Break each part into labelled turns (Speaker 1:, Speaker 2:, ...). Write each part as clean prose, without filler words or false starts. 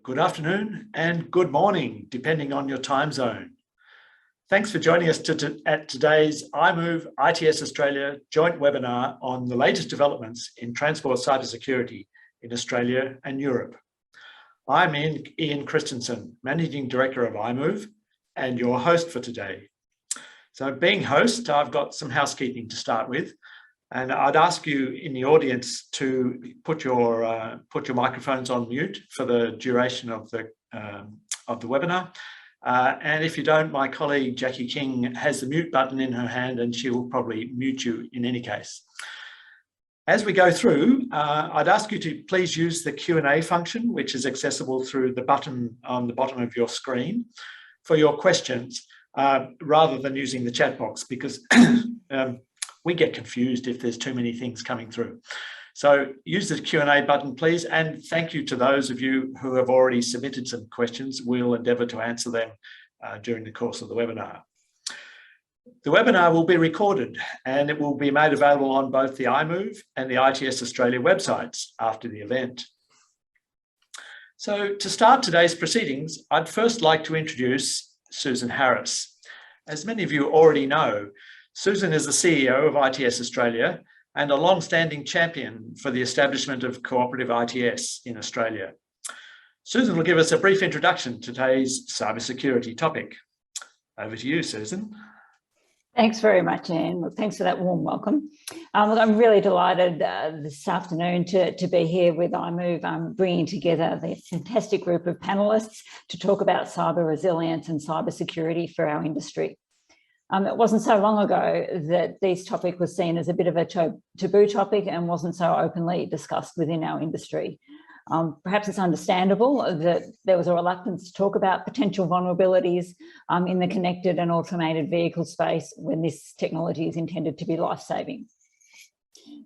Speaker 1: good afternoon, and good morning, depending on your time zone. Thanks for joining us at today's iMOVE ITS Australia joint webinar on the latest developments in transport cybersecurity in Australia and Europe. I'm Ian Christensen, Managing Director of iMOVE and your host for today. So being host, I've got some housekeeping to start with, and I'd ask you in the audience to put your microphones on mute for the duration of the webinar. And if you don't, my colleague Jackie King has the mute button in her hand and she will probably mute you in any case. As we go through, I'd ask you to please use the Q&A function, which is accessible through the button on the bottom of your screen for your questions, rather than using the chat box, because we get confused if there's too many things coming through. So use the Q&A button, please, and thank you to those of you who have already submitted some questions. We'll endeavour to answer them during the course of the webinar. The webinar will be recorded and it will be made available on both the iMOVE and the ITS Australia websites after the event. So to start today's proceedings, I'd first like to introduce Susan Harris. As many of you already know, Susan is the CEO of ITS Australia and a long-standing champion for the establishment of cooperative ITS in Australia. Susan will give us a brief introduction to today's cybersecurity topic. Over to you, Susan.
Speaker 2: Thanks very much, Ian. Well, thanks for that warm welcome. I'm really delighted this afternoon to be here with iMOVE, bringing together the fantastic group of panellists to talk about cyber resilience and cybersecurity for our industry. It wasn't so long ago that this topic was seen as a bit of a taboo topic and wasn't so openly discussed within our industry. Perhaps it's understandable that there was a reluctance to talk about potential vulnerabilities in the connected and automated vehicle space when this technology is intended to be life-saving.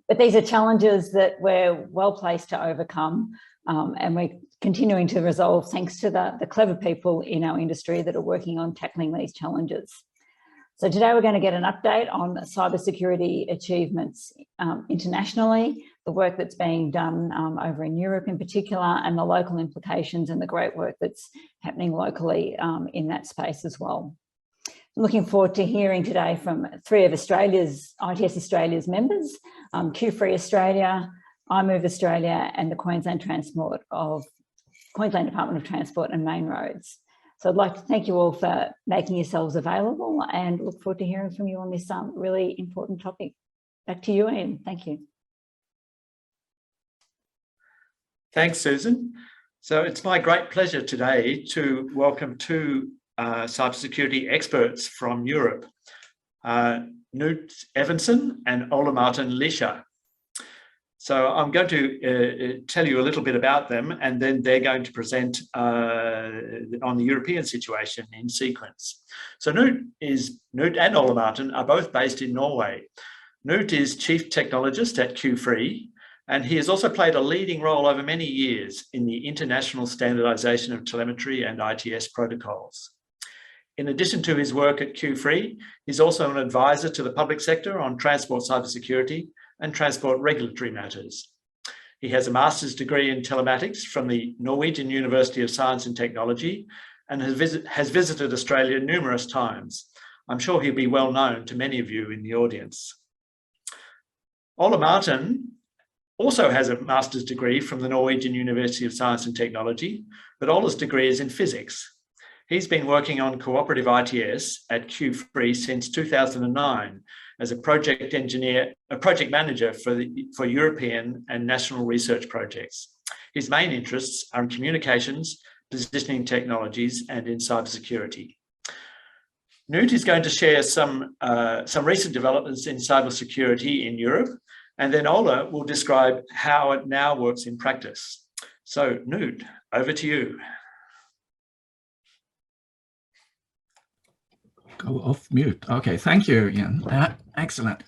Speaker 2: But these are challenges that we're well placed to overcome, and we're continuing to resolve thanks to the clever people in our industry that are working on tackling these challenges. So today we're going to get an update on cybersecurity achievements internationally, the work that's being done over in Europe in particular, and the local implications and the great work that's happening locally in that space as well. I'm looking forward to hearing today from three of ITS Australia's members, Q-Free Australia, iMOVE Australia, and the Queensland Department of Transport and Main Roads. So I'd like to thank you all for making yourselves available and look forward to hearing from you on this really important topic. Back to you, Ian. Thank you.
Speaker 1: Thanks, Susan. So it's my great pleasure today to welcome two cybersecurity experts from Europe, Knut Evensen and Ole Martin Lischer. So I'm going to tell you a little bit about them, and then they're going to present on the European situation in sequence. So Knut and Ole Martin are both based in Norway. Knut is Chief Technologist at Q-Free, and he has also played a leading role over many years in the international standardization of telemetry and ITS protocols. In addition to his work at Q-Free, he's also an advisor to the public sector on transport cybersecurity and transport regulatory matters. He has a master's degree in telematics from the Norwegian University of Science and Technology and has visited Australia numerous times. I'm sure he'll be well known to many of you in the audience. Ole Martin also has a master's degree from the Norwegian University of Science and Technology, but Ole's degree is in physics. He's been working on cooperative ITS at Q-Free since 2009 as a project manager for European and national research projects. His main interests are in communications, positioning technologies, and in cybersecurity. Knut is going to share some recent developments in cybersecurity in Europe, and then Ole will describe how it now works in practice. So Knut, over to you.
Speaker 3: Go off mute. Okay, thank you, Ian. Excellent.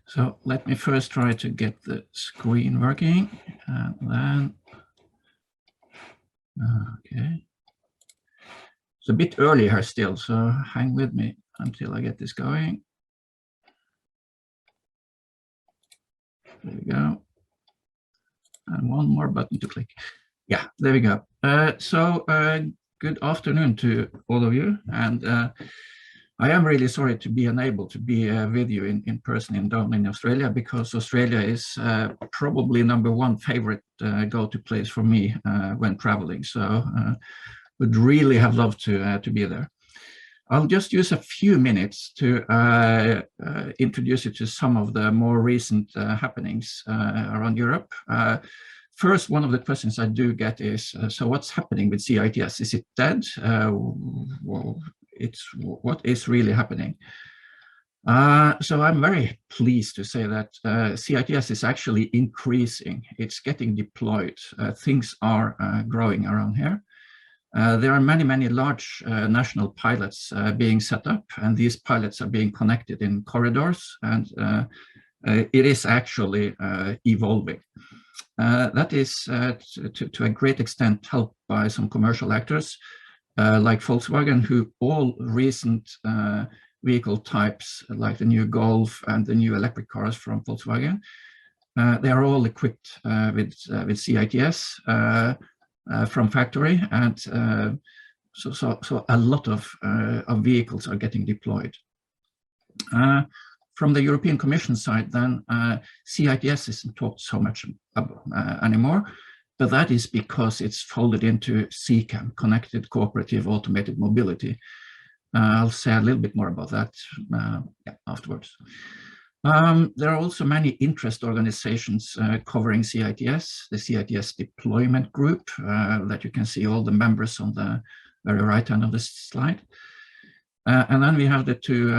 Speaker 3: So let me first try to get the screen working, and then, okay. It's a bit early here still, so hang with me until I get this going. There we go. And one more button to click. Yeah, there we go. Good afternoon to all of you. And I am really sorry to be unable to be with you in person down in Australia, because Australia is probably #1 favorite go-to place for me when traveling. So would really have loved to be there. I'll just use a few minutes to introduce you to some of the more recent happenings around Europe. First, one of the questions I do get is, so what's happening with CITS? Is it dead? Well, what is really happening? So I'm very pleased to say that CITS is actually increasing. It's getting deployed. Things are growing around here. There are many large national pilots being set up, and these pilots are being connected in corridors, and it is actually evolving. That is to a great extent helped by some commercial actors like Volkswagen, who all recent vehicle types like the new Golf and the new electric cars from Volkswagen, they are all equipped with CITS from factory, and so a lot of vehicles are getting deployed. From the European Commission side, then CITS isn't talked so much anymore, but that is because it's folded into CCAM, Connected Cooperative Automated Mobility. I'll say a little bit more about that afterwards. There are also many interest organizations covering CITS, the CITS Deployment Group, that you can see all the members on the very right hand of this slide. And then we have the two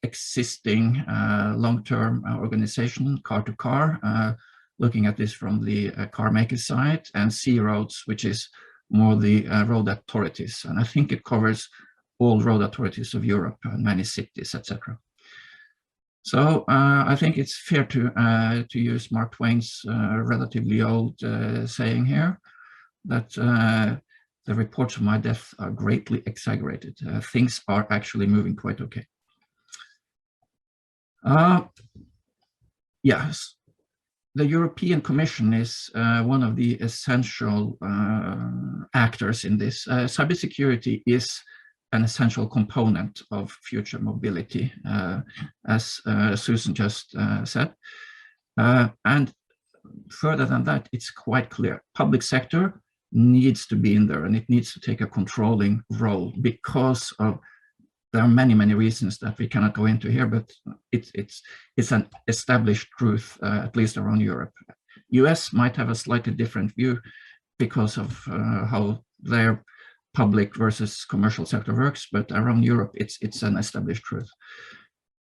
Speaker 3: existing long-term organization, Car to Car, looking at this from the car maker side, and C-Roads, which is more the road authorities. And I think it covers all road authorities of Europe, many cities, etc. So I think it's fair to use Mark Twain's relatively old saying here, that the reports of my death are greatly exaggerated. Things are actually moving quite okay. Yes, the European Commission is one of the essential actors in this. Cybersecurity is an essential component of future mobility, as Susan just said. And further than that, it's quite clear. Public sector needs to be in there, and it needs to take a controlling role, because of there are many reasons that we cannot go into here, but it's an established truth, at least around Europe. US might have a slightly different view because of how their public versus commercial sector works, but around Europe it's an established truth.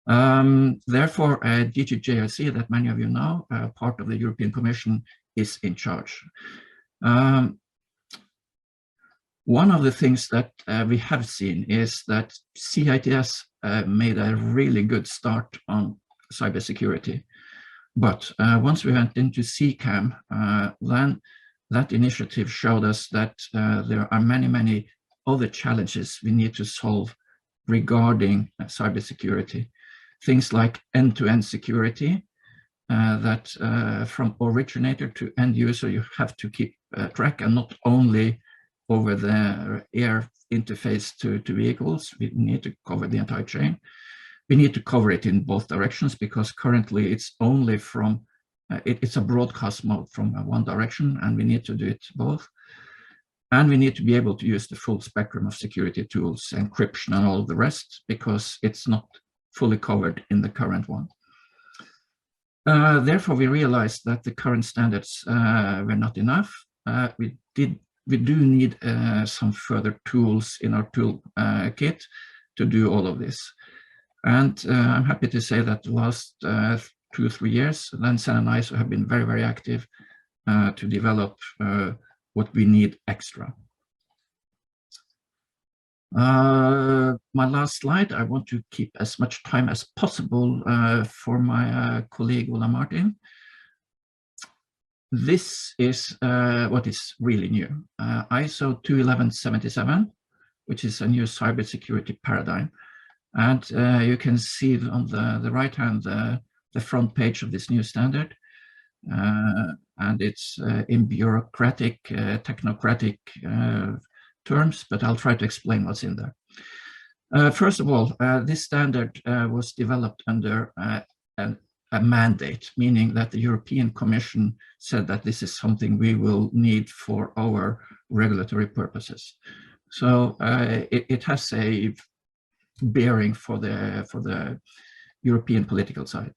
Speaker 3: Therefore, DG that many of you know, part of the European Commission, is in charge. One of the things that we have seen is that CITS made a really good start on cybersecurity. But once we went into CCAM, then that initiative showed us that there are many other challenges we need to solve regarding cybersecurity. Things like end-to-end security, that from originator to end user, you have to keep track, and not only over the air interface to vehicles. We need to cover the entire chain. We need to cover it in both directions, because currently it's only from, it's a broadcast mode from one direction, and we need to do it both. And we need to be able to use the full spectrum of security tools, encryption and all the rest, because it's not fully covered in the current one. Therefore, we realized that the current standards were not enough. We do need some further tools in our tool kit to do all of this. And I'm happy to say that the last 2 or 3 years, Sen and I have been very active to develop what we need extra. My last slide, I want to keep as much time as possible for my colleague Ola Martin. This is what is really new. ISO 21177, which is a new cybersecurity paradigm. And you can see on the right hand, the front page of this new standard. and it's in bureaucratic, technocratic terms, but I'll try to explain what's in there. First of all, this standard was developed under a mandate, meaning that the European Commission said that this is something we will need for our regulatory purposes. So it has a bearing for the European political side.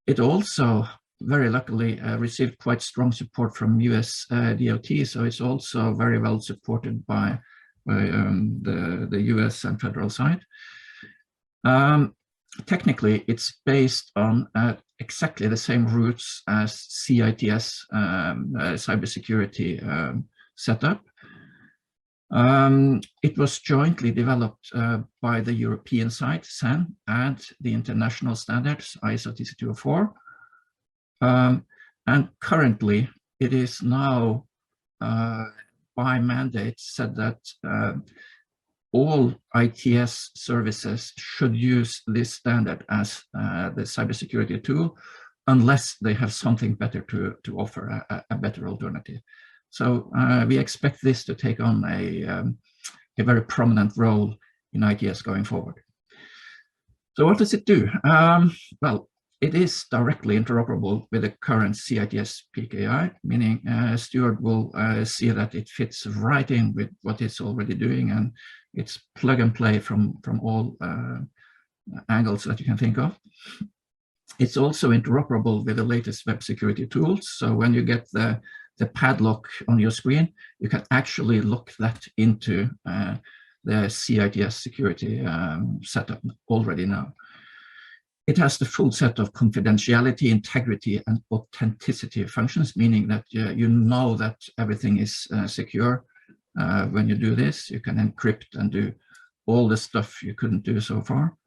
Speaker 3: It also, very luckily, received quite strong support from US DOT, so it's also very well supported by the US and federal side. Technically, it's based on exactly the same roots as CITS cybersecurity setup. It was jointly developed by the European side, SAN, and the international standards, ISO TC204. And currently, it is now by mandate said that all ITS services should use this standard as the cybersecurity tool, unless they have something better to offer, a better alternative. So we expect this to take on a very prominent role in ITS going forward. So what does it do? Well, it is directly interoperable with the current CITS PKI, meaning Stuart will see that it fits right in with what it's already doing, and it's plug and play from all angles that you can think of. It's also interoperable with the latest web security tools. So when you get the padlock on your screen, you can actually lock that into the CITS security setup already now. It has the full set of confidentiality, integrity, and authenticity functions, meaning that you know that everything is secure. When you do this, you can encrypt and do all the stuff you couldn't do so far.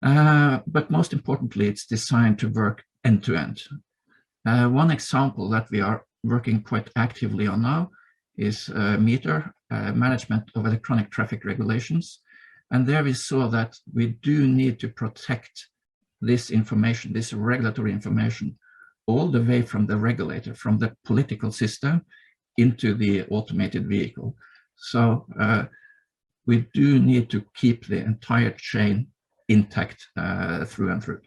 Speaker 3: But most importantly, it's designed to work end-to-end. One example that we are working quite actively on now is MITRE, Management of Electronic Traffic Regulations. And there we saw that we do need to protect this information, this regulatory information, all the way from the regulator, from the political system into the automated vehicle. So we do need to keep the entire chain intact through and through.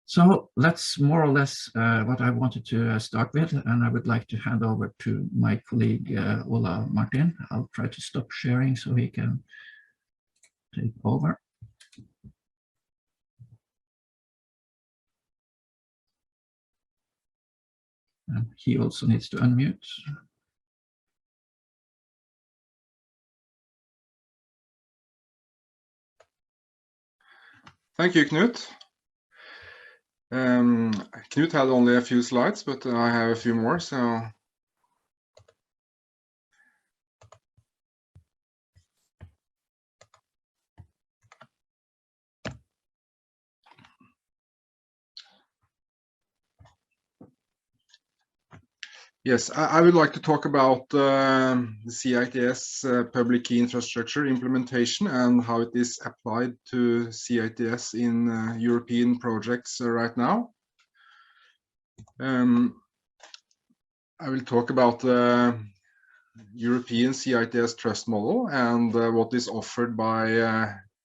Speaker 3: So that's more or less what I wanted to start with, and I would like to hand over to my colleague Ola Martin. I'll try to stop sharing so he can take over. And he also needs to unmute.
Speaker 4: Thank you, Knut. Knut had only a few slides, but I have a few more, so. Yes, I would like to talk about the CITS public key infrastructure implementation and how it is applied to CITS in European projects right now. I will talk about the European CITS trust model and what is offered by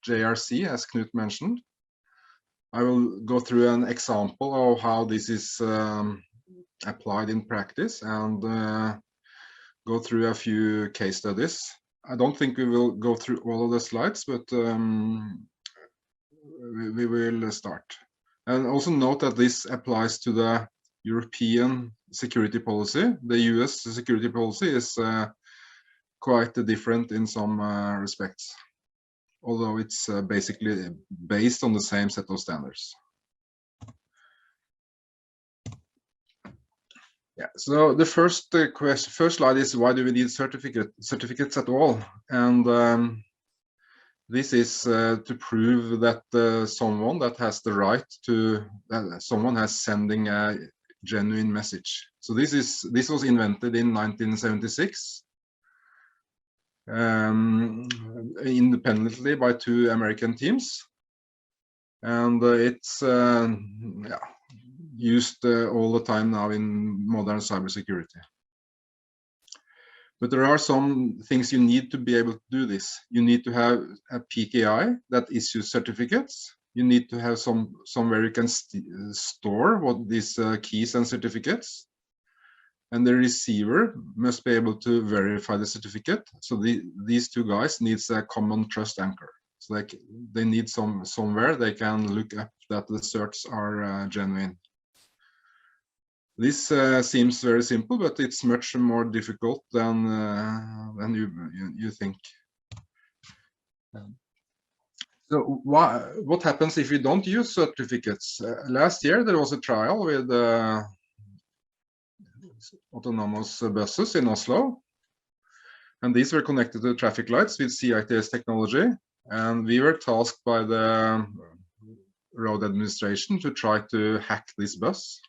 Speaker 4: JRC, as Knut mentioned. I will go through an example of how this is applied in practice and go through a few case studies. I don't think we will go through all of the slides, but we will start. And also note that this applies to the European security policy. The US security policy is quite different in some respects, although it's basically based on the same set of standards. Yeah, so the first slide is, why do we need certificates at all? And this is to prove that someone that has the right to, someone has sending a genuine message. So this was invented in 1976 independently by two American teams, and it's used all the time now in modern cybersecurity. But there are some things you need to be able to do this. You need to have a PKI that issues certificates. You need to have somewhere you can store what these keys and certificates. And the receiver must be able to verify the certificate. So these two guys needs a common trust anchor. So they need somewhere they can look up that the certs are genuine. This seems very simple, but it's much more difficult than you think. So what happens if you don't use certificates? Last year there was a trial with autonomous buses in Oslo, and these were connected to traffic lights with CITS technology, and we were tasked by the road administration to try to hack this bus.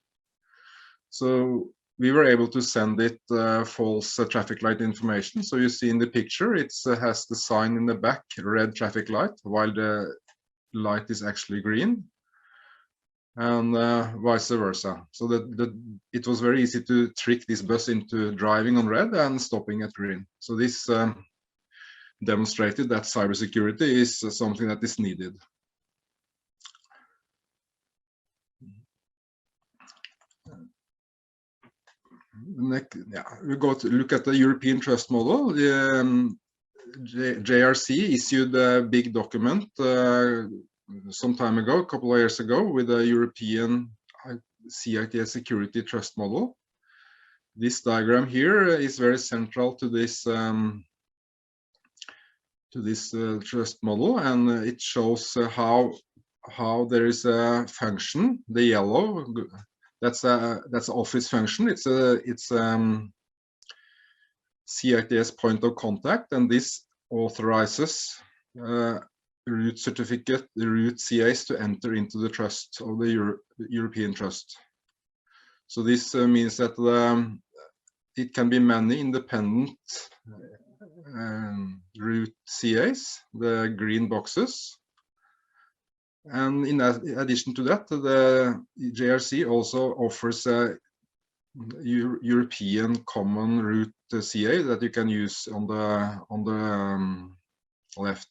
Speaker 4: So we were able to send it false traffic light information. So you see in the picture, it has the sign in the back, red traffic light, while the light is actually green, and vice versa. So it was very easy to trick this bus into driving on red and stopping at green. So this demonstrated that cybersecurity is something that is needed. We go to look at the European trust model. The JRC issued a big document some time ago, a couple of years ago, with a European CITS security trust model. This diagram here is very central to this trust model, and it shows how there is a function. The yellow, that's office function. It's CITS point of contact, and this authorizes root certificate, the root CAs to enter into the trust of the European trust. So this means that it can be many independent root CAs, the green boxes. And in addition to that, the JRC also offers a European common root CA that you can use on the left.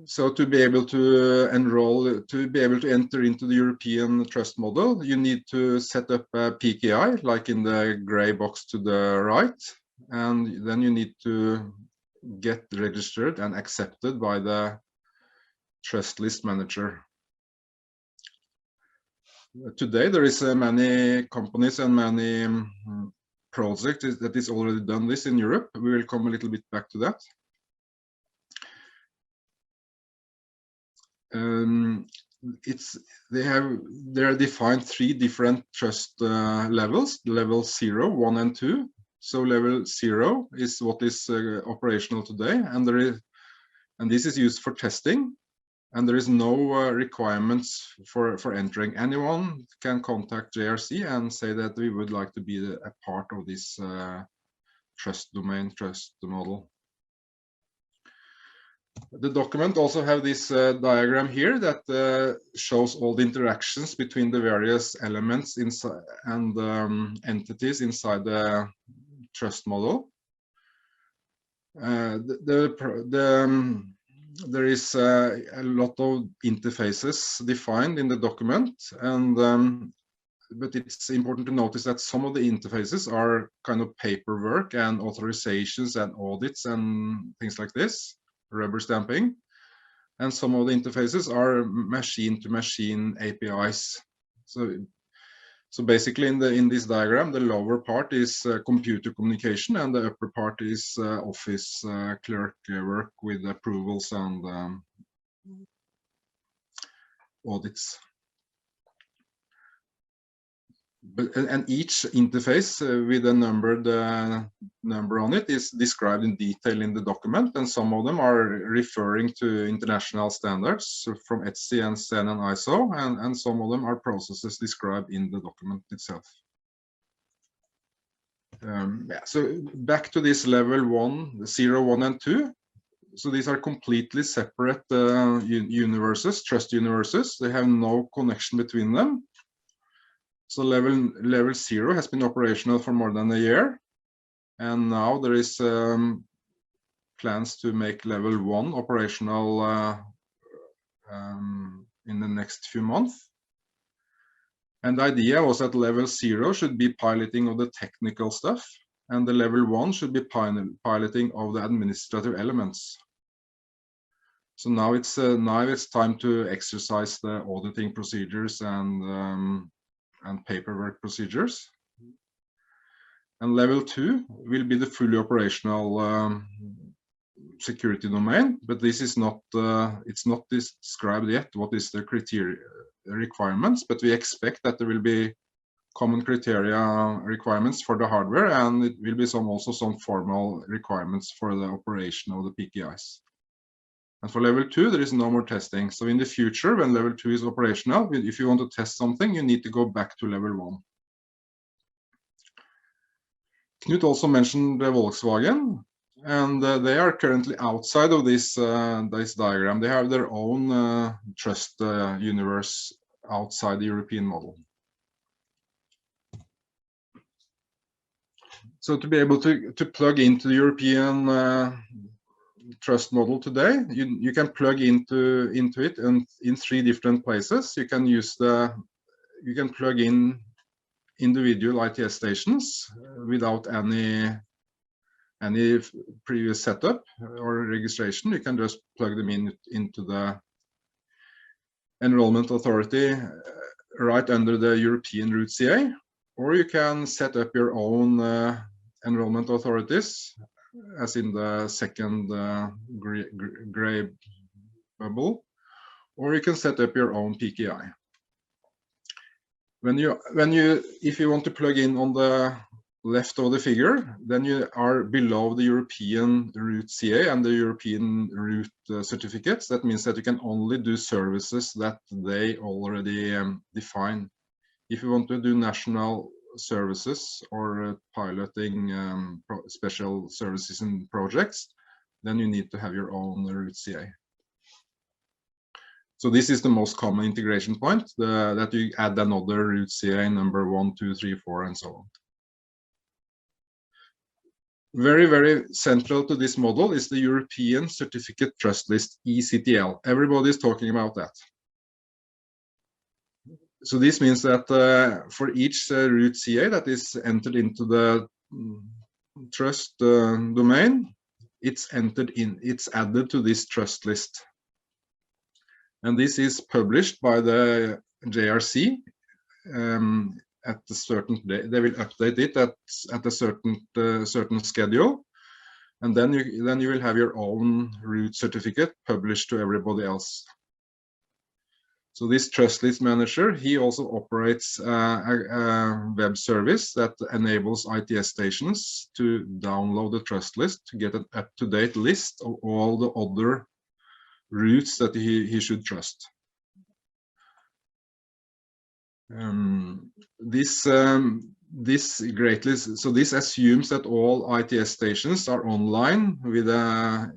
Speaker 4: So to be able to enroll, to be able to enter into the European trust model, you need to set up a PKI, like in the gray box to the right, and then you need to get registered and accepted by the trust list manager. Today there is many companies and many projects that is already done this in Europe. We will come a little bit back to that. They are defined 3 different trust levels: level 0, 1, and 2. So level 0 is what is operational today, and this is used for testing, and there is no requirements for entering. Anyone can contact JRC and say that we would like to be a part of this trust domain, trust model. The document also have this diagram here that shows all the interactions between the various elements inside and entities inside the trust model. There is a lot of interfaces defined in the document, and but it's important to notice that some of the interfaces are kind of paperwork and authorizations and audits and things like this, rubber stamping, and some of the interfaces are machine-to-machine APIs. So basically, in this diagram, the lower part is computer communication, and the upper part is office clerk work with approvals and audits. And each interface with a number on it is described in detail in the document, and some of them are referring to international standards from ETSI and CEN and ISO, and some of them are processes described in the document itself. So back to this level 1, 0, 1, and 2. So these are completely separate universes, trust universes. They have no connection between them. So level 0 has been operational for more than a year. And now there is plans to make level 1 operational in the next few months. And the idea was that level 0 should be piloting of the technical stuff, and the level 1 should be piloting of the administrative elements. So now it's time to exercise the auditing procedures and paperwork procedures. And level 2 will be the fully operational security domain, but this is not it's not described yet what is the criteria requirements, but we expect that there will be common criteria requirements for the hardware, and it will be also some formal requirements for the operation of the PKIs. And for level 2 there is no more testing. So in the future, when level 2 is operational, if you want to test something, you need to go back to level 1. Knut also mentioned Volkswagen, and they are currently outside of this diagram. They have their own trust universe outside the European model. So to be able to plug into the European trust model today, you can plug into it in 3 different places. You can plug in individual ITS stations without any previous setup or registration. You can just plug them into the enrollment authority right under the European root CA, or you can set up your own enrollment authorities, as in the second gray bubble, or you can set up your own PKI. If you want to plug in on the left of the figure, then you are below the European root CA and the European root certificates. That means that you can only do services that they already define. If you want to do national services or piloting special services and projects, then you need to have your own root CA. So this is the most common integration point, that you add another root CA number 1, 2, 3, 4, and so on. Very, very central to this model is the European Certificate Trust List, ECTL. Everybody is talking about that. So this means that for each root CA that is entered into the trust domain, it's added to this trust list. And this is published by the JRC at a certain day. They will update it at a certain schedule, and then you will have your own root certificate published to everybody else. So this trust list manager, he also operates a web service that enables ITS stations to download the trust list to get an up-to-date list of all the other routes that he should trust. This assumes that all ITS stations are online with a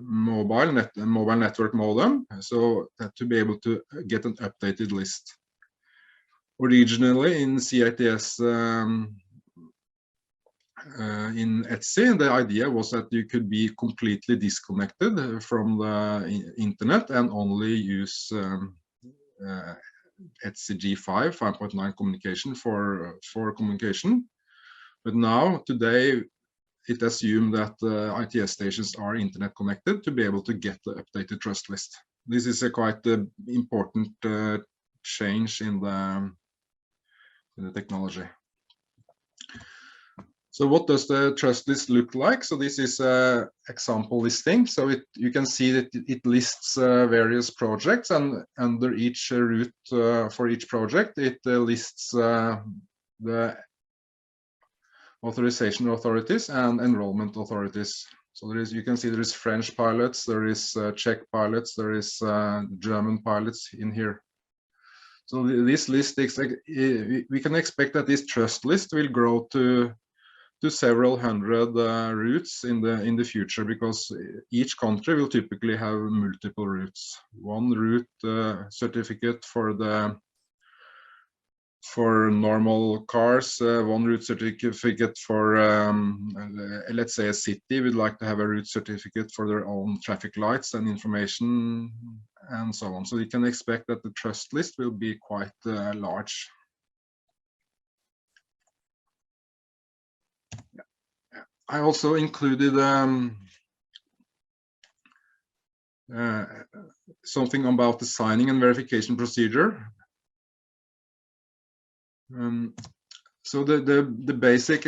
Speaker 4: mobile network modem, so that to be able to get an updated list. Originally in CITS in ETSI, the idea was that you could be completely disconnected from the internet and only use ETSI G5 5.9 communication for communication. But now today it assumes that ITS stations are internet connected to be able to get the updated trust list. This is a quite important change in the technology. So what does the trust list look like? So this is an example listing. So you can see that it lists various projects, and under each route for each project, it lists the authorization authorities and enrollment authorities. So you can see there is French pilots, there is Czech pilots, there is German pilots in here. So this list, we can expect that this trust list will grow to to several hundred routes in the future, because each country will typically have multiple routes. One route certificate for normal cars, one route certificate for, let's say a city would like to have a route certificate for their own traffic lights and information and so on. So you can expect that the trust list will be quite large. I also included something about the signing and verification procedure. So the basic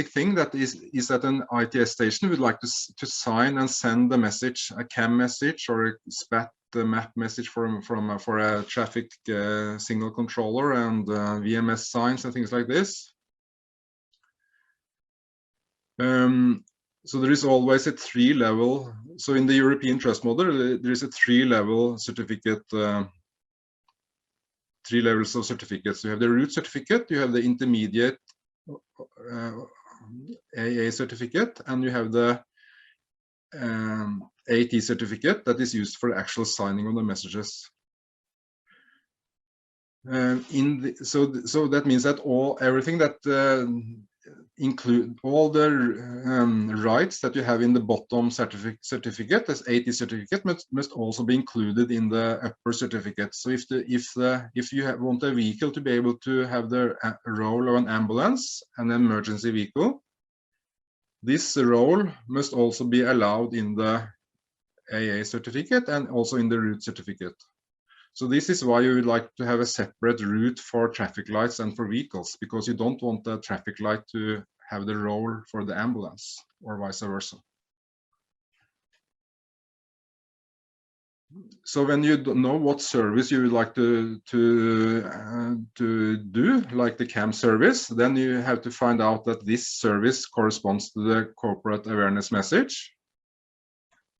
Speaker 4: thing that is that an ITS station would like to sign and send the message, a CAM message or a SPAT map message for a traffic signal controller and VMS signs and things like this. So there is always a 3-level. So in the European trust model, there is a 3-level certificate. 3 levels of certificates. You have the root certificate, you have the intermediate AA certificate, and you have the AT certificate that is used for actual signing of the messages. So that means that everything that include all the rights that you have in the bottom certificate as AT certificate must also be included in the upper certificate. So if you want a vehicle to be able to have the role of an ambulance, an emergency vehicle, this role must also be allowed in the AA certificate and also in the route certificate. So this is why you would like to have a separate route for traffic lights and for vehicles, because you don't want the traffic light to have the role for the ambulance or vice versa. So when you don't know what service you would like to do, like the CAM service, then you have to find out that this service corresponds to the corporate awareness message.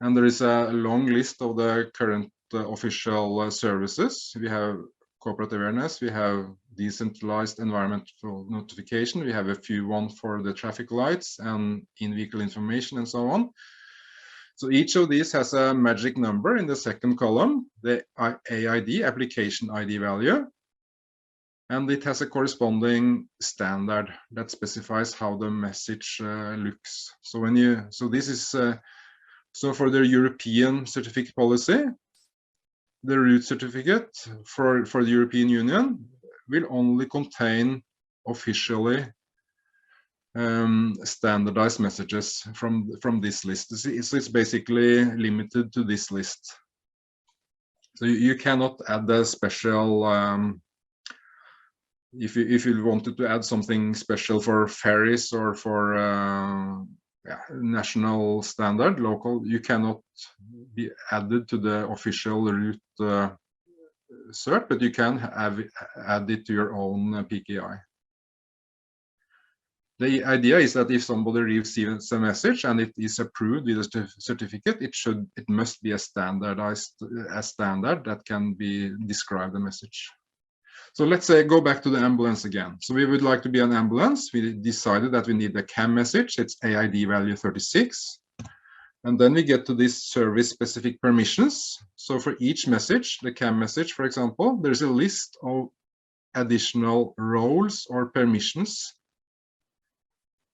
Speaker 4: And there is a long list of the current official services. We have corporate awareness, we have decentralized environmental notification, we have a few ones for the traffic lights and in-vehicle information and so on. So each of these has a magic number in the second column, the AID, application ID value, and it has a corresponding standard that specifies how the message looks. So this is so for the European certificate policy, the root certificate for the European Union will only contain officially standardized messages from this list. So it's basically limited to this list. So you cannot add a special, if you wanted to add something special for ferries or for national standard, local, you cannot be added to the official route cert, but you can add it to your own PKI. The idea is that if somebody receives a message and it is approved with a certificate, it must be a standard that can be describe the message. So let's say go back to the ambulance again. So we would like to be an ambulance. We decided that we need a CAM message. It's AID value 36. And then we get to this service specific permissions. So for each message, the CAM message, for example, there's a list of additional roles or permissions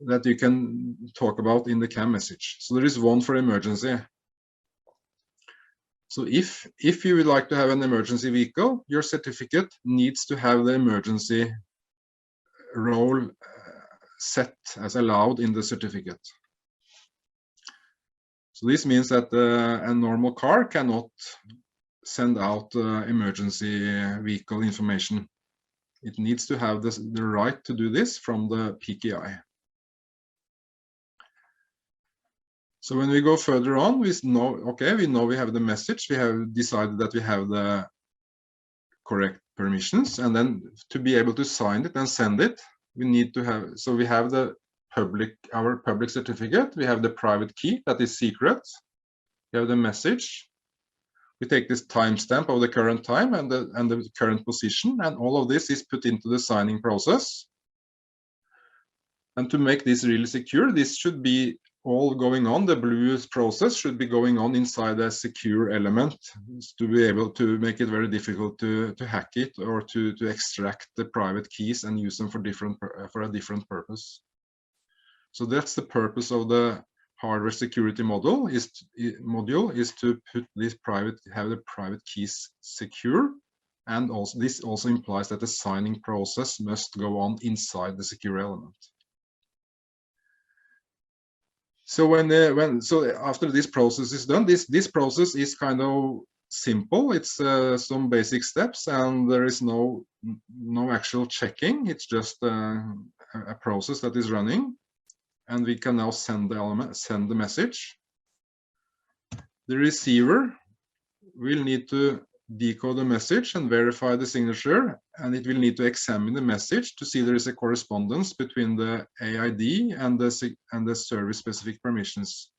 Speaker 4: that you can talk about in the CAM message. So there is one for emergency. So if you would like to have an emergency vehicle, your certificate needs to have the emergency role set as allowed in the certificate. So this means that a normal car cannot send out emergency vehicle information. It needs to have the right to do this from the PKI. So when we go further on, we know, okay, we know we have the message, we have decided that we have the correct permissions, and then to be able to sign it and send it, we need to have, so we have the our public certificate, we have the private key that is secret, we have the message, we take this timestamp of the current time and the current position, and all of this is put into the signing process. And to make this really secure, this should be all going on. The blue process should be going on inside a secure element to be able to make it very difficult to hack it or to extract the private keys and use them for a different purpose. So that's the purpose of the hardware security module is to put this have the private keys secure, and also this also implies that the signing process must go on inside the secure element. So so after this process is done, this process is kind of simple. It's some basic steps, and there is no actual checking. It's just a process that is running, and we can now send the message. The receiver will need to decode the message and verify the signature, and it will need to examine the message to see there is a correspondence between the AID and the service specific permissions.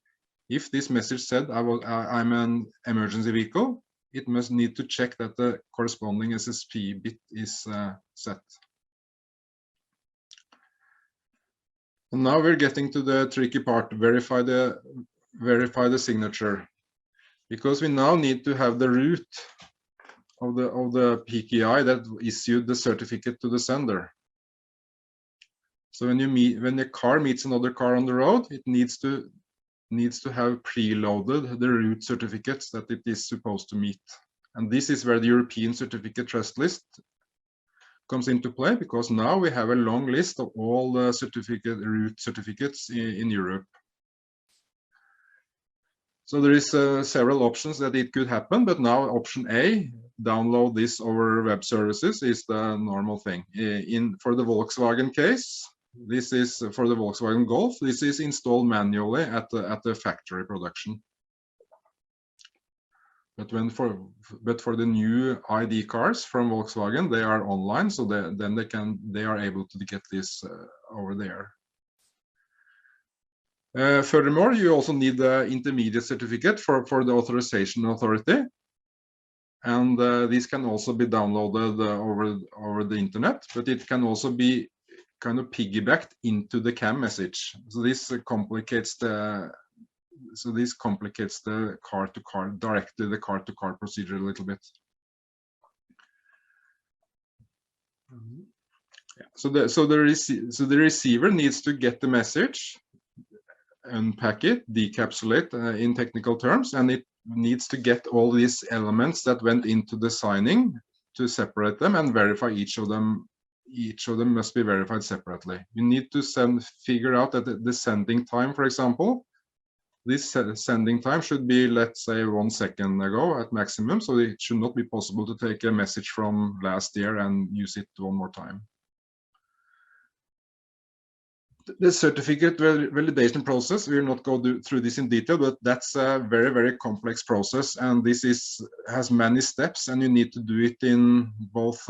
Speaker 4: If this message said I'm an emergency vehicle, it must need to check that the corresponding SSP bit is set. And now we're getting to the tricky part: verify the signature, because we now need to have the root of the PKI that issued the certificate to the sender. So when a car meets another car on the road, it needs to have preloaded the root certificates that it is supposed to meet. And this is where the European certificate trust list comes into play, because now we have a long list of all the root certificates in Europe. So there is several options that it could happen, but now option A, download this over web services, is the normal thing. For the Volkswagen case, this is for the Volkswagen Golf. This is installed manually at the factory production. But for the new ID cars from Volkswagen, they are online, so they are able to get this over there. Furthermore, you also need the intermediate certificate for the authorization authority, and these can also be downloaded over the internet, but it can also be kind of piggybacked into the CAM message. So this complicates the car-to-car directly, the car-to-car procedure a little bit. So the receiver needs to get the message, unpack it, decapsulate in technical terms, and it needs to get all these elements that went into the signing to separate them and verify each of them. Each of them must be verified separately. You need to figure out that the sending time, for example, this sending time should be, let's say, 1 second ago at maximum, so it should not be possible to take a message from last year and use it one more time. The certificate validation process, we will not go through this in detail, but that's a very, very complex process, and this has many steps, and you need to do it in both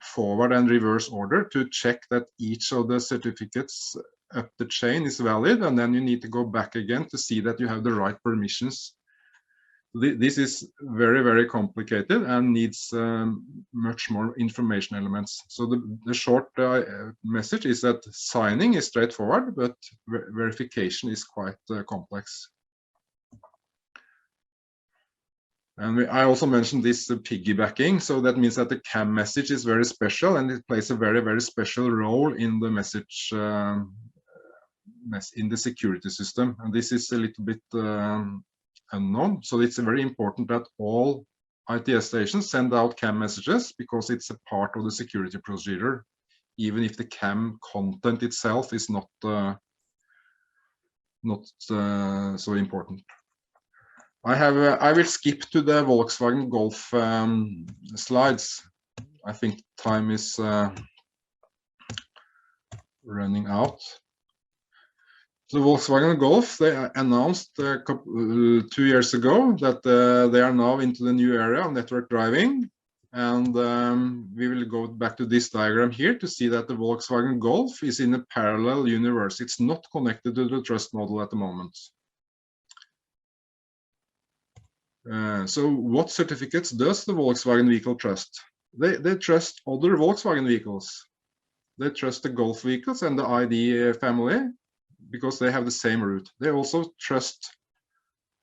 Speaker 4: forward and reverse order to check that each of the certificates up the chain is valid, and then you need to go back again to see that you have the right permissions. This is very, very complicated and needs much more information elements. So the short message is that signing is straightforward, but verification is quite complex. And I also mentioned this piggybacking. So that means that the CAM message is very special, and it plays a very, very special role in the message in the security system. And this is a little bit unknown. So it's very important that all ITS stations send out CAM messages, because it's a part of the security procedure, even if the CAM content itself is not so important. I will skip to the Volkswagen Golf slides. I think time is running out. So Volkswagen Golf, they announced 2 years ago that they are now into the new area of network driving. And we will go back to this diagram here to see that the Volkswagen Golf is in a parallel universe. It's not connected to the trust model at the moment. So what certificates does the Volkswagen vehicle trust? They trust other Volkswagen vehicles. They trust the Golf vehicles and the ID family because they have the same route. They also trust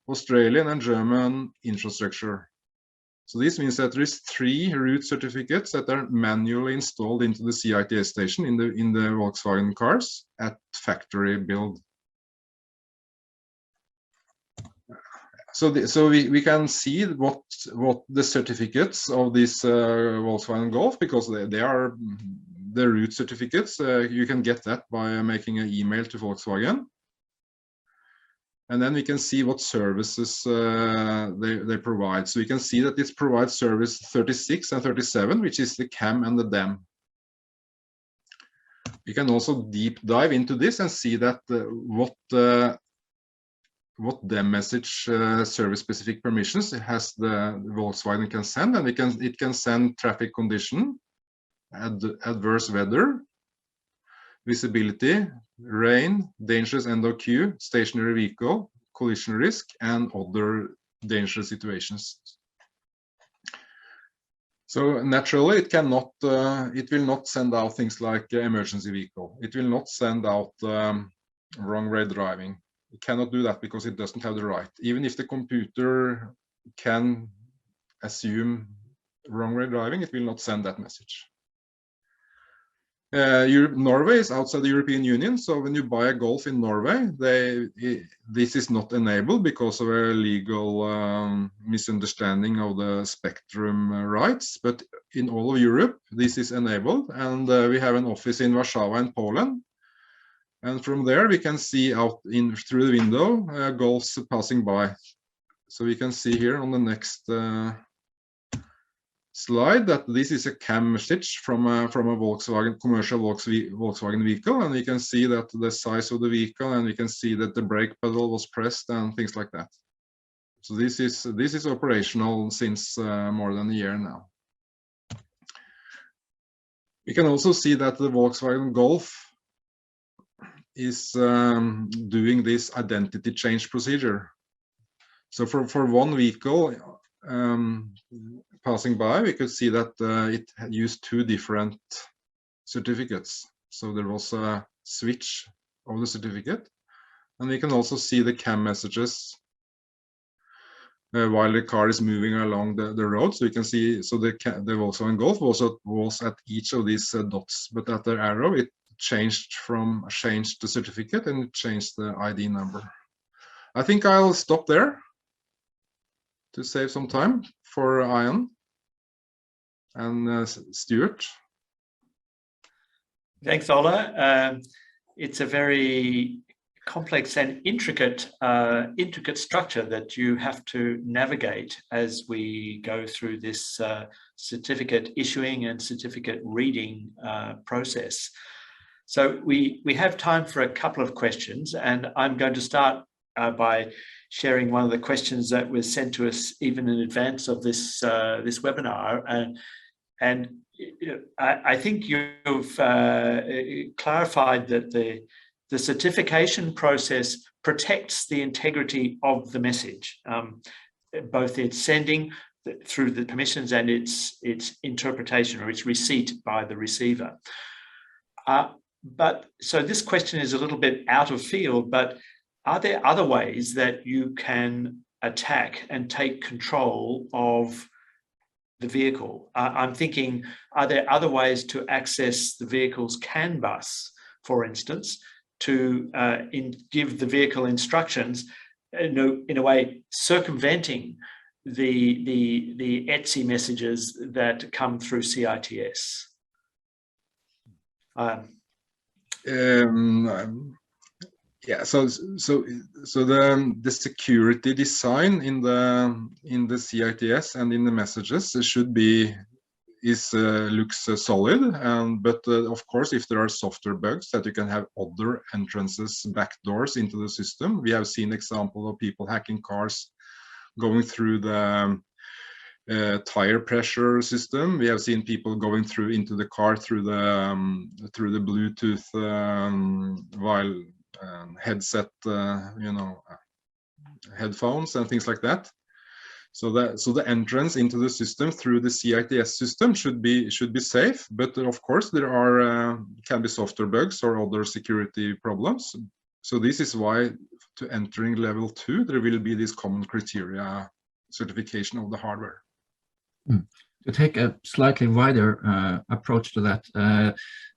Speaker 4: Australian and German infrastructure. So this means that there is 3 route certificates that are manually installed into the CITS station in the Volkswagen cars at factory build. So we can see what the certificates of this Volkswagen Golf, because they are the route certificates. You can get that by making an email to Volkswagen. And then we can see what services they provide. So we can see that this provides service 36 and 37, which is the CAM and the DEM. We can also deep dive into this and see that what DEM message service specific permissions it has the Volkswagen can send, and it can send traffic condition, adverse weather, visibility, rain, dangerous end of queue, stationary vehicle, collision risk, and other dangerous situations. So naturally, it will not send out things like emergency vehicle. It will not send out wrong way driving. It cannot do that because it doesn't have the right. Even if the computer can assume wrong way driving, it will not send that message. Norway is outside the European Union, so when you buy a Golf in Norway, this is not enabled because of a legal misunderstanding of the spectrum rights. But in all of Europe, this is enabled, and we have an office in Warsaw in Poland. And from there, we can see out through the window Golfs passing by. So we can see here on the next slide that this is a CAM message from a Volkswagen commercial Volkswagen vehicle, and we can see that the size of the vehicle, and we can see that the brake pedal was pressed and things like that. So this is operational since more than a year now. We can also see that the Volkswagen Golf is doing this identity change procedure. So for one vehicle passing by, we could see that it used 2 different certificates. So there was a switch of the certificate, and we can also see the CAM messages while the car is moving along the road. So you can see, so the Volkswagen Golf was at each of these dots, but at the arrow it changed the certificate and it changed the ID number. I think I'll stop there to save some time for Ian and Stuart.
Speaker 1: Thanks, Ola. It's a very complex and intricate structure that you have to navigate as we go through this certificate issuing and certificate reading process. So we have time for a couple of questions, and I'm going to start by sharing one of the questions that was sent to us even in advance of this this webinar. And I think you've clarified that the certification process protects the integrity of the message, both its sending through the permissions and its interpretation or its receipt by the receiver. But so this question is a little bit out of field, but are there other ways that you can attack and take control of the vehicle? I'm thinking, are there other ways to access the vehicle's CAN bus, for instance, to give the vehicle instructions, in a way circumventing the ETSI messages that come through CITS?
Speaker 4: Yeah, so the security design in the CITS and in the messages should be looks solid, but of course, if there are software bugs that you can have other entrances, backdoors into the system. We have seen example of people hacking cars, going through the tire pressure system. We have seen people going through into the car through the Bluetooth while headset, headphones and things like that. So the entrance into the system through the CITS system should be safe, but of course there are can be software bugs or other security problems. So this is why to entering level 2 there will be this common criteria certification of the hardware.
Speaker 3: To take a slightly wider approach to that,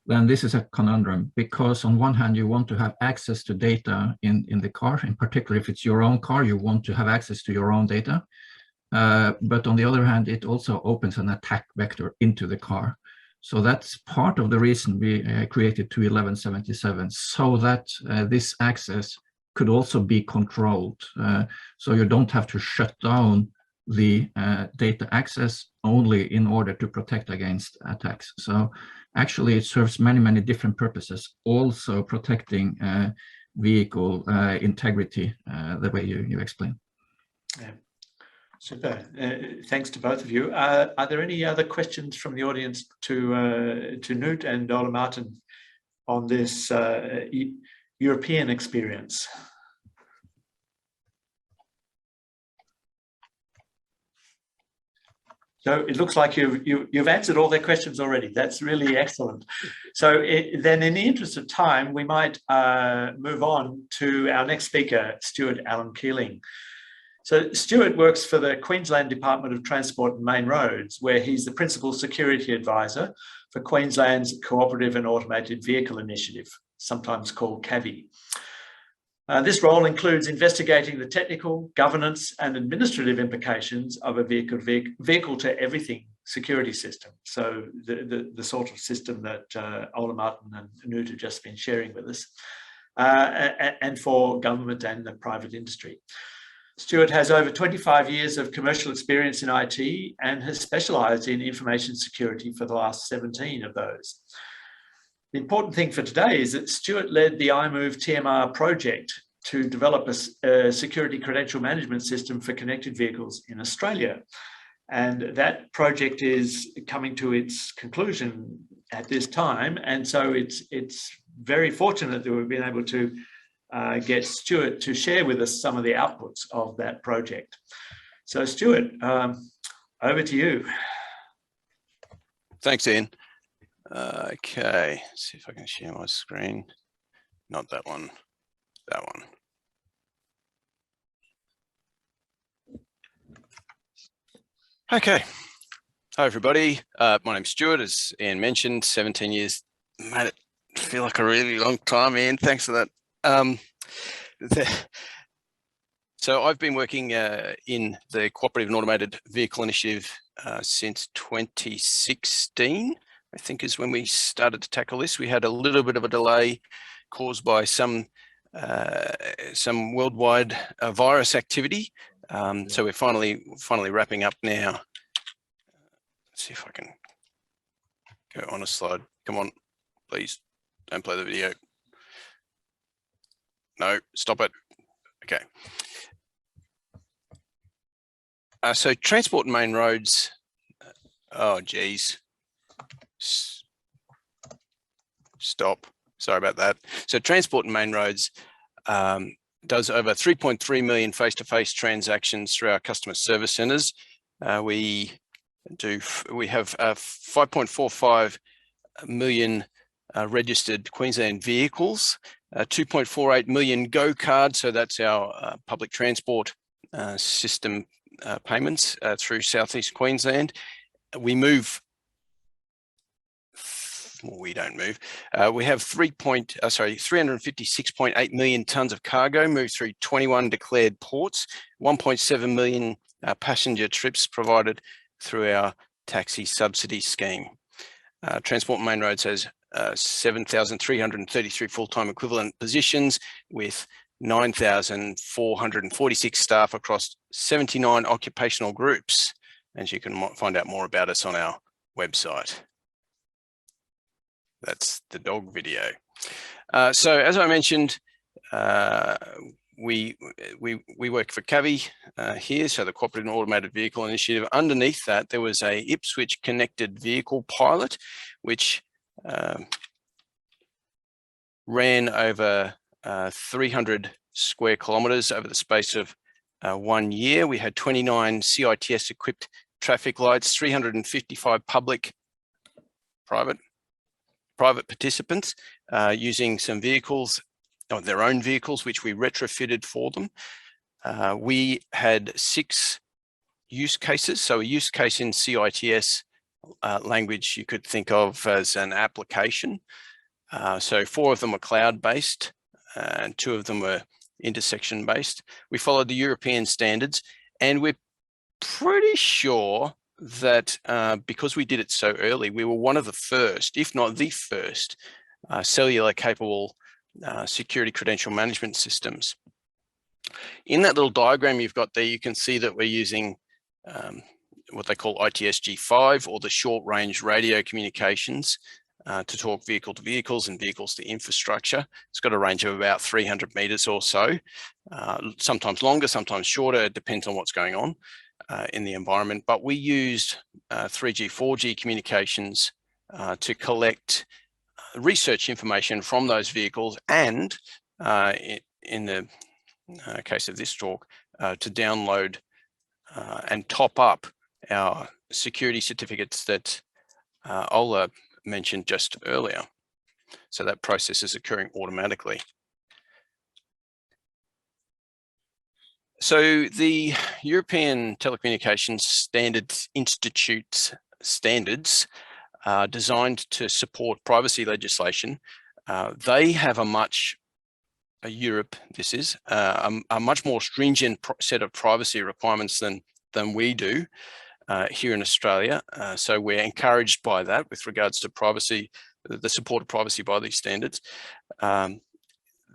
Speaker 3: then this is a conundrum, because on one hand you want to have access to data in the car. In particular, if it's your own car, you want to have access to your own data. But on the other hand, it also opens an attack vector into the car. So that's part of the reason we created 21177, so that this access could also be controlled. So you don't have to shut down the data access only in order to protect against attacks. So actually it serves many, many different purposes, also protecting vehicle integrity, the way you explain.
Speaker 1: Yeah. Super. Thanks to both of you. Are there any other questions from the audience to Knut and Ole Martin on this European experience? So it looks like you've answered all their questions already. That's really excellent. So then in the interest of time, we might move on to our next speaker, Stuart Allen Keeling. So Stuart works for the Queensland Department of Transport and Main Roads, where he's the Principal Security Advisor for Queensland's Cooperative and Automated Vehicle Initiative, sometimes called CAVI. This role includes investigating the technical, governance and administrative implications of a vehicle to everything security system. So the sort of system that Ole Martin and Knut have just been sharing with us, and for government and the private industry. Stuart has over 25 years of commercial experience in IT and has specialised in information security for the last 17 of those. The important thing for today is that Stuart led the iMOVE TMR project to develop a security credential management system for connected vehicles in Australia. And that project is coming to its conclusion at this time. And so it's very fortunate that we've been able to get Stuart to share with us some of the outputs of that project. So Stuart, over to you.
Speaker 5: Thanks, Ian. Okay, let's see if I can share my screen. Not that one, that one. Okay, hi everybody. My name's Stuart, as Ian mentioned, 17 years. Made it feel like a really long time, Ian, thanks for that. So I've been working in the Cooperative and Automated Vehicle Initiative since 2016, I think is when we started to tackle this. We had a little bit of a delay caused by some worldwide virus activity. So we're finally wrapping up now. Let's see if I can go on a slide. Come on, please, don't play the video. No, stop it. Okay. So transport and main roads. Oh, geez. Stop. Sorry about that. So transport and main roads does over 3.3 million face-to-face transactions through our customer service centres. We have 5.45 million registered Queensland vehicles. 2.48 million Go cards, so that's our public transport system payments through southeast Queensland. We move, well, we don't move. We have 356.8 million tonnes of cargo moved through 21 declared ports, 1.7 million passenger trips provided through our taxi subsidy scheme. Transport and Main Roads has 7,333 full-time equivalent positions with 9,446 staff across 79 occupational groups. And you can find out more about us on our website. That's the dog video. So as I mentioned, we work for CAVI here, so the Cooperative and Automated Vehicle Initiative. Underneath that, there was a Ipswich connected vehicle pilot, which ran over 300 square kilometres over the space of 1 year. We had 29 CITS equipped traffic lights, 355 public, private participants using some vehicles, or their own vehicles, which we retrofitted for them. We had 6 use cases. So a use case in CITS language you could think of as an application. So 4 of them were cloud-based and 2 of them were intersection-based. We followed the European standards, and we're pretty sure that because we did it so early, we were one of the first, if not the first, cellular-capable security credential management systems. In that little diagram you've got there, you can see that we're using what they call ITSG5, or the short-range radio communications, to talk vehicle to vehicles and vehicles to infrastructure. It's got a range of about 300 meters or so, sometimes longer, sometimes shorter. It depends on what's going on in the environment. But we used 3G, 4G communications to collect research information from those vehicles, and in the case of this talk, to download and top up our security certificates that Ola mentioned just earlier. So that process is occurring automatically. So the European Telecommunications Standards Institute's standards are designed to support privacy legislation. They have a much much more stringent set of privacy requirements than we do here in Australia. So we're encouraged by that with regards to privacy, the support of privacy by these standards.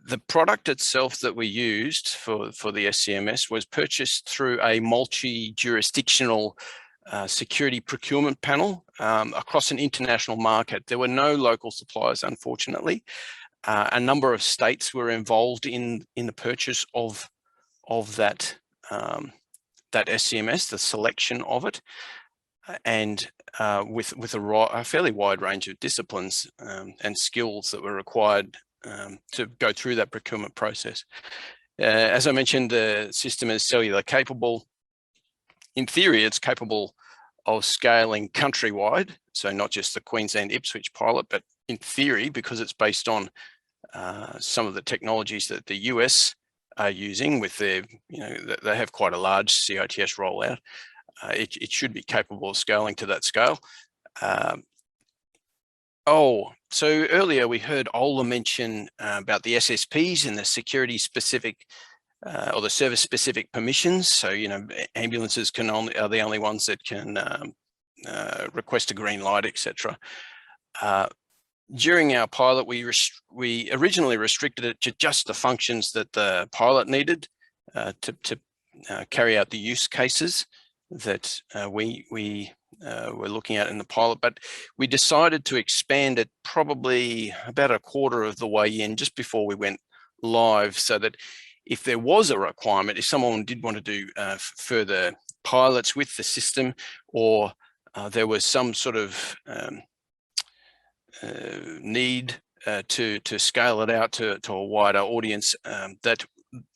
Speaker 5: The product itself that we used for the SCMS was purchased through a multi-jurisdictional security procurement panel across an international market. There were no local suppliers, unfortunately. A number of states were involved in the purchase of that SCMS, the selection of it, and with a fairly wide range of disciplines and skills that were required to go through that procurement process. As I mentioned, the system is cellular capable. In theory, it's capable of scaling countrywide, so not just the Queensland Ipswich pilot, but in theory, because it's based on some of the technologies that the US are using with their, they have quite a large CITS rollout. It should be capable of scaling to that scale. So earlier we heard Ola mention about the SSPs and the security specific or the service specific permissions. So, ambulances are the only ones that can request a green light, etc. During our pilot, we originally restricted it to just the functions that the pilot needed to carry out the use cases that we were looking at in the pilot, but we decided to expand it probably about a quarter of the way in, just before we went live, so that if there was a requirement, if someone did want to do further pilots with the system, or there was some sort of need to scale it out to a wider audience, that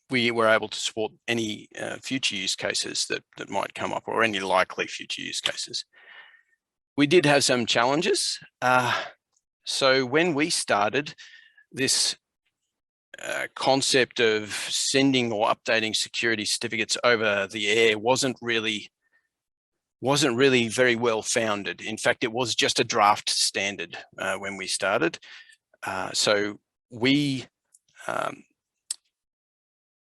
Speaker 5: we were able to support any future use cases that might come up, or any likely future use cases. We did have some challenges. So when we started, this concept of sending or updating security certificates over the air wasn't really very well founded. In fact, it was just a draft standard when we started. So we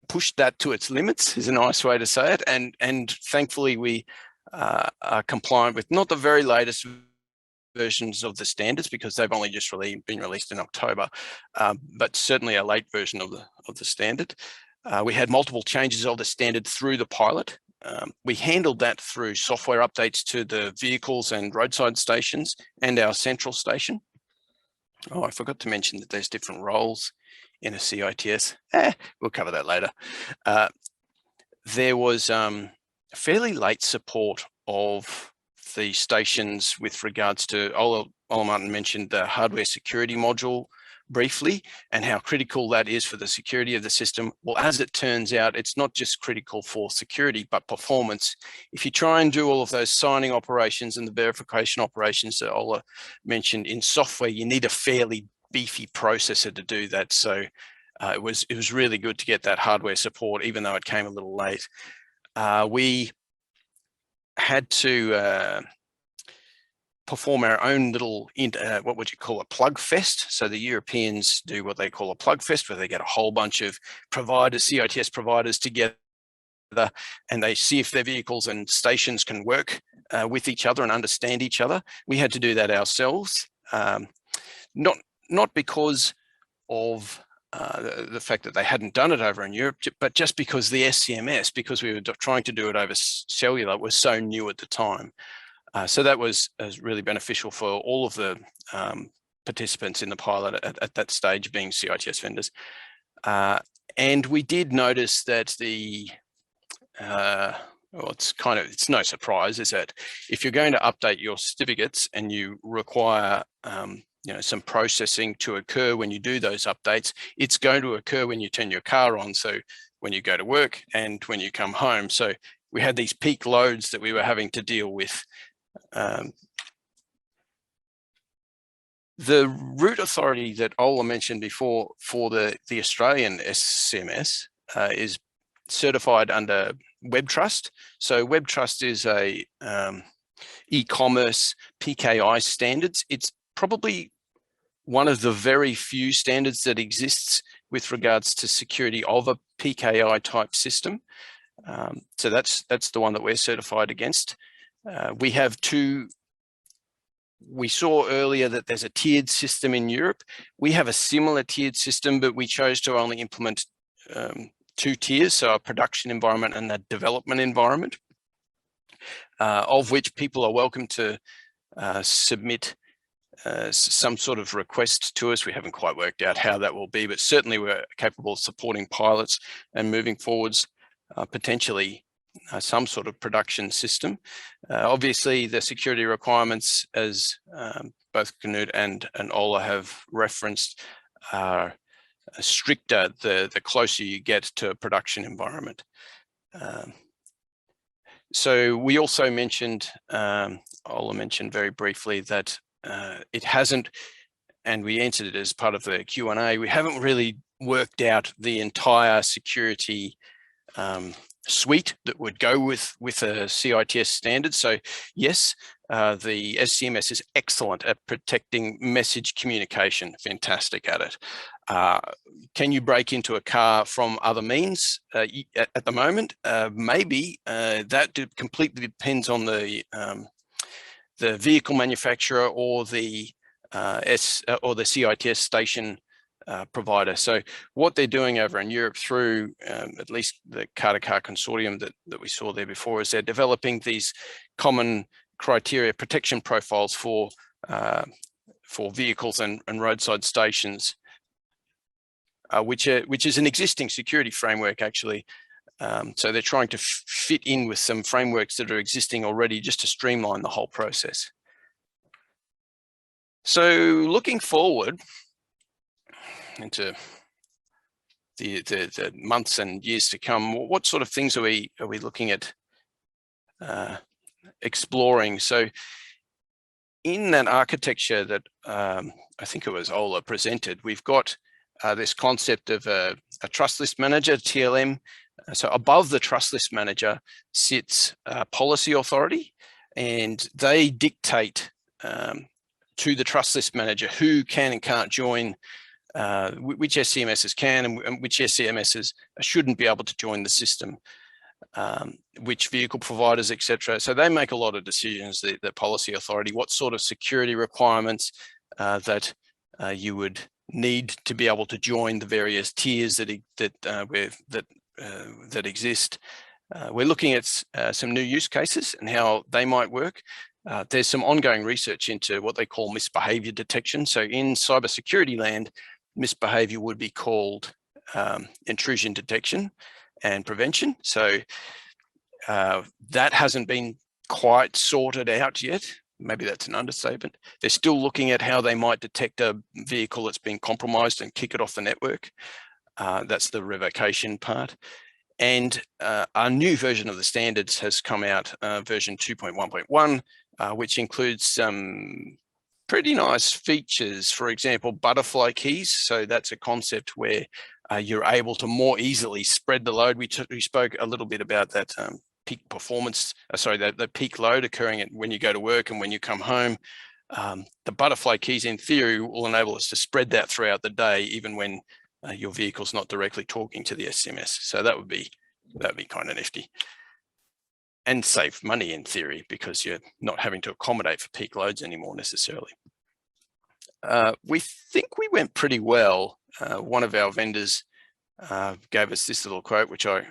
Speaker 5: pushed that to its limits, is a nice way to say it, and thankfully we are compliant with not the very latest versions of the standards, because they've only just been released in October, but certainly a late version of the standard. We had multiple changes of the standard through the pilot. We handled that through software updates to the vehicles and roadside stations and our central station. Oh, I forgot to mention that there's different roles in a CITS. We'll cover that later. There was fairly late support of the stations with regards to, Ola Martin mentioned the hardware security module briefly and how critical that is for the security of the system. Well, as it turns out, it's not just critical for security, but performance. If you try and do all of those signing operations and the verification operations that Ola mentioned in software, you need a fairly beefy processor to do that. So it was really good to get that hardware support, even though it came a little late. We had to perform our own little, what would you call a plug fest? So the Europeans do what they call a plug fest, where they get a whole bunch of providers, CITS providers together, and they see if their vehicles and stations can work with each other and understand each other. We had to do that ourselves, not because of the fact that they hadn't done it over in Europe, but just because the SCMS, because we were trying to do it over cellular, was so new at the time. So that was really beneficial for all of the participants in the pilot at that stage, being CITS vendors. And we did notice that well, it's no surprise, is that if you're going to update your certificates and you require some processing to occur when you do those updates, it's going to occur when you turn your car on, so when you go to work and when you come home. So we had these peak loads that we were having to deal with. The route authority that Ola mentioned before for the Australian SCMS is certified under WebTrust. So WebTrust is a e-commerce PKI standards. It's probably one of the very few standards that exists with regards to security of a PKI type system. So that's the one that we're certified against. We have two. We saw earlier that there's a tiered system in Europe. We have a similar tiered system, but we chose to only implement 2 tiers, so a production environment and a development environment, of which people are welcome to submit some sort of request to us. We haven't quite worked out how that will be, but certainly we're capable of supporting pilots and moving forwards potentially some sort of production system. Obviously, the security requirements, as both Knut and Ola have referenced, are stricter the closer you get to a production environment. So we also mentioned, Ola mentioned very briefly that it hasn't, and we answered it as part of the Q&A, we haven't really worked out the entire security suite that would go with a CITS standard. So yes, the SCMS is excellent at protecting message communication, fantastic at it. Can you break into a car from other means at the moment? Maybe. That completely depends on the vehicle manufacturer or the CITS station provider. So what they're doing over in Europe through at least the car-to-car consortium that we saw there before is they're developing these common criteria protection profiles for vehicles and roadside stations, which is an existing security framework actually. So they're trying to fit in with some frameworks that are existing already just to streamline the whole process. So looking forward into the months and years to come, what sort of things are we looking at exploring? So in that architecture that I think it was Ola presented, we've got this concept of a trust list manager, TLM. So above the trust list manager sits a policy authority, and they dictate to the trust list manager who can and can't join, which SCMSs can and which SCMSs shouldn't be able to join the system, which vehicle providers, etc. So they make a lot of decisions, the policy authority, what sort of security requirements that you would need to be able to join the various tiers that exist. We're looking at some new use cases and how they might work. There's some ongoing research into what they call misbehavior detection. So in cybersecurity land, misbehavior would be called intrusion detection and prevention. So that hasn't been quite sorted out yet. maybe that's an understatement. They're still looking at how they might detect a vehicle that's been compromised and kick it off the network. That's the revocation part. And our new version of the standards has come out, version 2.1.1, which includes some pretty nice features. For example, butterfly keys. So that's a concept where you're able to more easily spread the load. We spoke a little bit about that peak performance, the peak load occurring when you go to work and when you come home. The butterfly keys in theory will enable us to spread that throughout the day, even when your vehicle's not directly talking to the SMS. So that would be kind of nifty. And save money in theory, because you're not having to accommodate for peak loads anymore necessarily. We think we went pretty well. One of our vendors gave us this little quote, which I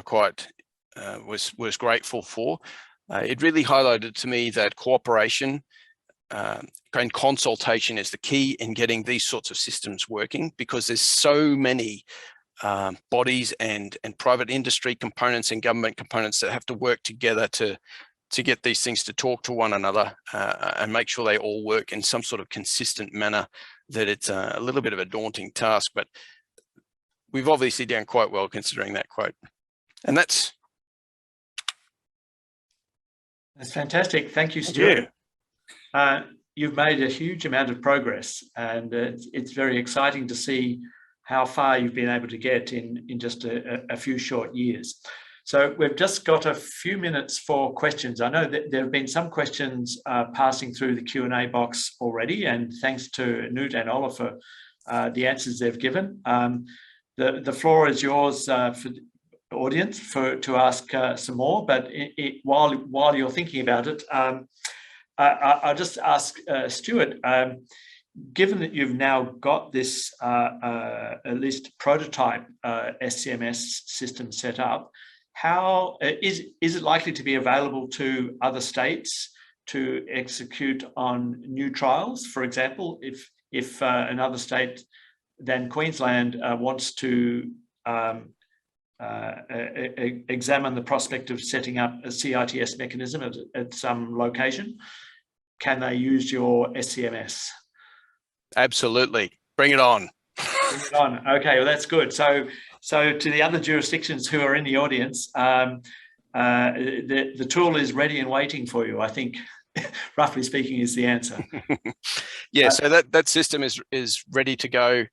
Speaker 5: quite was grateful for. It really highlighted to me that cooperation and consultation is the key in getting these sorts of systems working, because there's so many bodies and private industry components and government components that have to work together to get these things to talk to one another and make sure they all work in some sort of consistent manner, that it's a little bit of a daunting task, but we've obviously done quite well considering that quote. And that's
Speaker 1: fantastic. Thank you, Stuart. You've made a huge amount of progress, and it's very exciting to see how far you've been able to get in just a few short years. So we've just got a few minutes for questions. I know that there have been some questions passing through the Q&A box already, and thanks to Knut and Ola for the answers they've given. The floor is yours for the audience to ask some more, but while you're thinking about it, I'll just ask Stuart, given that you've now got this at least prototype SCMS system set up, how is it likely to be available to other states to execute on new trials? For example, if another state than Queensland wants to examine the prospect of setting up a CITS mechanism at some location, can they use your SCMS?
Speaker 5: absolutely. Bring it on.
Speaker 1: Bring it on. Okay, well, that's good. So to the other jurisdictions who are in the audience, the tool is ready and waiting for you, I think, roughly speaking, is the answer.
Speaker 5: Yeah, so that system is ready to go.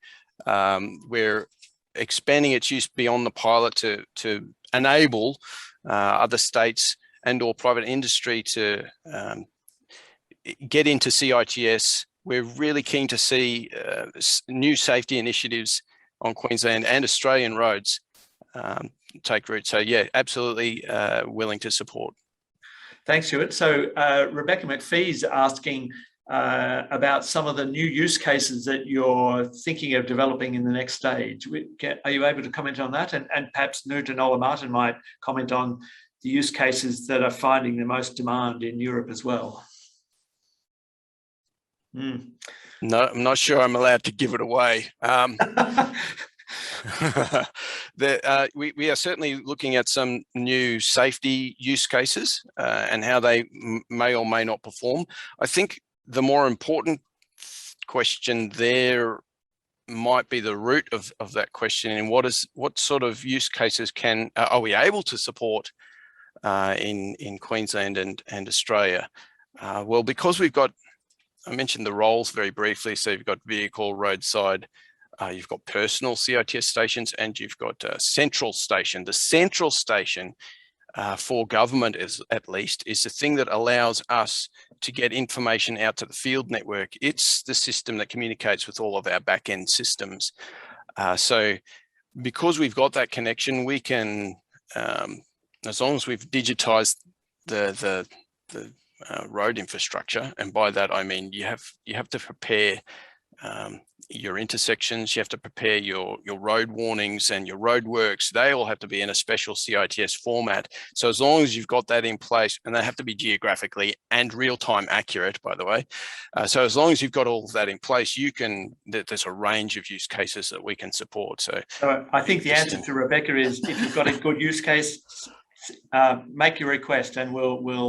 Speaker 5: We're expanding its use beyond the pilot to enable other states and or private industry to get into CITS. We're really keen to see new safety initiatives on Queensland and Australian roads take root. So yeah, absolutely willing to support.
Speaker 1: Thanks, Stuart. So Rebecca McPhee's asking about some of the new use cases that you're thinking of developing in the next stage. Are you able to comment on that? And perhaps Knut and Ola Martin might comment on the use cases that are finding the most demand in Europe as well.
Speaker 5: No, I'm not sure I'm allowed to give it away. We are certainly looking at some new safety use cases and how they may or may not perform. I think the more important question there might be the root of that question, and what sort of use cases are we able to support in Queensland and Australia? Well, because we've got, I mentioned the roles very briefly. So you've got vehicle, roadside, you've got personal CITS stations, and you've got a central station. The central station for government at least is the thing that allows us to get information out to the field network. It's the system that communicates with all of our back-end systems. So because we've got that connection, we can, as long as we've digitized the road infrastructure, and by that I mean you have to prepare your intersections, you have to prepare your road warnings and your road works. They all have to be in a special CITS format. So as long as you've got that in place, and they have to be geographically and real-time accurate, by the way. So as long as you've got all of that in place, there's a range of use cases that we can support. So
Speaker 1: I think the answer to Rebecca is, if you've got a good use case, make your request and we'll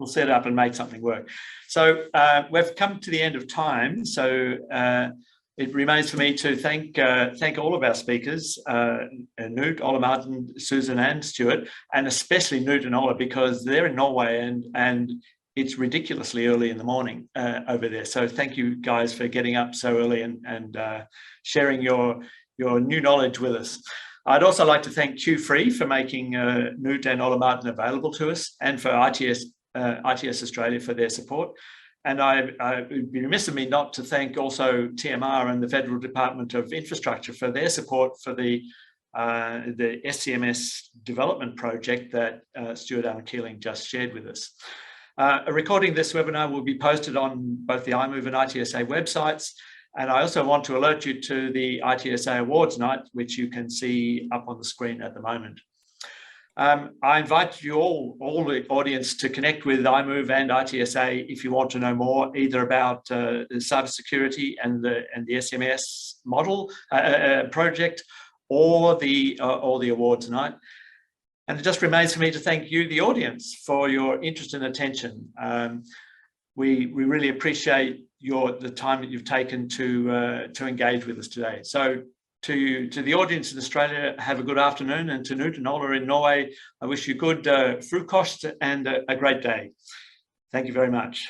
Speaker 1: set up and make something work. So we've come to the end of time. So it remains for me to thank all of our speakers, Knut, Ola, Martin, Susan and Stuart, and especially Knut and Ola, because they're in Norway and it's ridiculously early in the morning over there. So thank you guys for getting up so early and sharing your new knowledge with us. I'd also like to thank Q-Free for making Knut and Ola Martin available to us, and for ITS Australia for their support. And I would be remiss of me not to thank also TMR and the Federal Department of Infrastructure for their support for the SCMS development project that Stuart Allen Keeling just shared with us. A recording of this webinar will be posted on both the iMOVE and ITSA websites. And I also want to alert you to the ITSA Awards Night, which you can see up on the screen at the moment. I invite you all the audience, to connect with iMOVE and ITSA if you want to know more, either about cybersecurity and the SCMS model project, or the awards night. And it just remains for me to thank you, the audience, for your interest and attention. We really appreciate the time that you've taken to engage with us today. So to the audience in Australia, have a good afternoon, and to Knut and Ola in Norway, I wish you good frukost and a great day. Thank you very much.